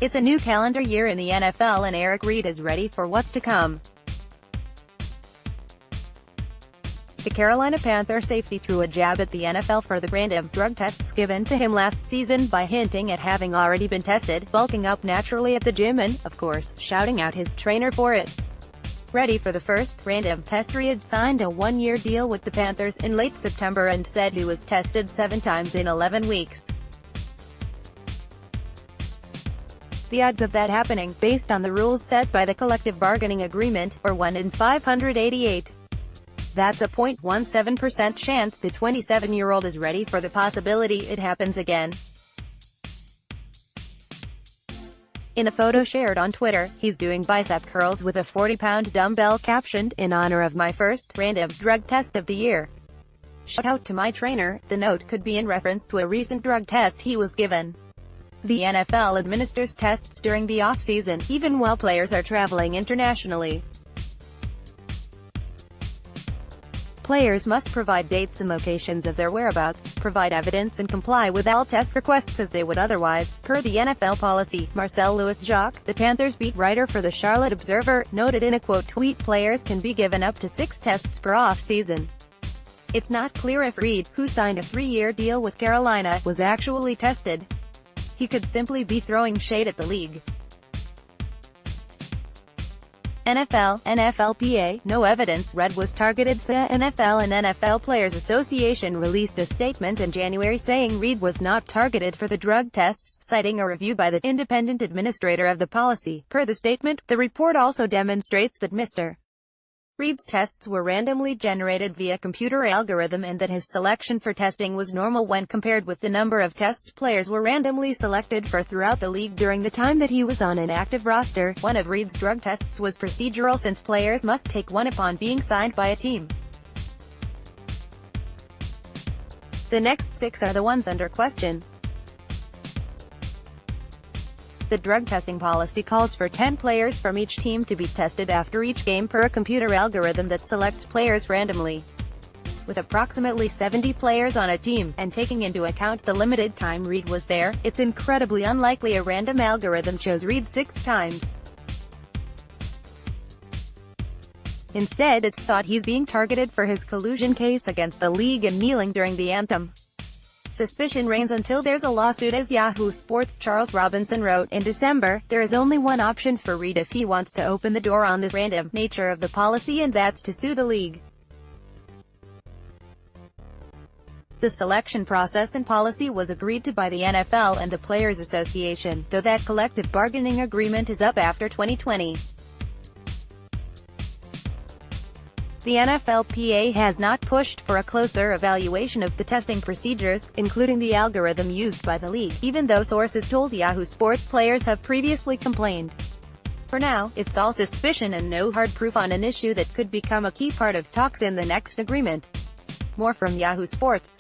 It's a new calendar year in the NFL and Eric Reid is ready for what's to come. The Carolina Panther safety threw a jab at the NFL for the random drug tests given to him last season by hinting at having already been tested, bulking up naturally at the gym and, of course, shouting out his trainer for it. Ready for the first random testReid signed a one-year deal with the Panthers in late September and said he was tested 7 times in 11 weeks. The odds of that happening, based on the rules set by the collective bargaining agreement, are 1 in 588. That's a 0.17% chance the 27-year-old is ready for the possibility it happens again. In a photo shared on Twitter, he's doing bicep curls with a 40-pound dumbbell captioned, "In honor of my first random drug test of the year. Shout out to my trainer." The note could be in reference to a recent drug test he was given. The NFL administers tests during the offseason, even while players are traveling internationally. Players must provide dates and locations of their whereabouts, provide evidence and comply with all test requests as they would otherwise, per the NFL policy. Marcel Louis-Jacques, the Panthers beat writer for the Charlotte Observer, noted in a quote tweet players can be given up to 6 tests per off-season. It's not clear if Reid, who signed a 3-year deal with Carolina, was actually tested. He could simply be throwing shade at the league. NFLPA, no evidence. Reid was targeted. The NFL and NFL Players Association released a statement in January saying Reid was not targeted for the drug tests, citing a review by the independent administrator of the policy. Per the statement, the report also demonstrates that Mr. Reid's tests were randomly generated via computer algorithm and that his selection for testing was normal when compared with the number of tests players were randomly selected for throughout the league during the time that he was on an active roster. One of Reid's drug tests was procedural since players must take one upon being signed by a team. The next 6 are the ones under question. The drug testing policy calls for 10 players from each team to be tested after each game per a computer algorithm that selects players randomly. With approximately 70 players on a team, and taking into account the limited time Reid was there, it's incredibly unlikely a random algorithm chose Reid 6 times. Instead, it's thought he's being targeted for his collusion case against the league and kneeling during the anthem. Suspicion reigns until there's a lawsuit. As Yahoo Sports' Charles Robinson wrote in December, there is only one option for Reid if he wants to open the door on this random nature of the policy, and that's to sue the league. The selection process and policy was agreed to by the NFL and the Players Association, though that collective bargaining agreement is up after 2020. The NFLPA has not pushed for a closer evaluation of the testing procedures, including the algorithm used by the league, even though sources told Yahoo Sports players have previously complained. For now, it's all suspicion and no hard proof on an issue that could become a key part of talks in the next agreement. More from Yahoo Sports.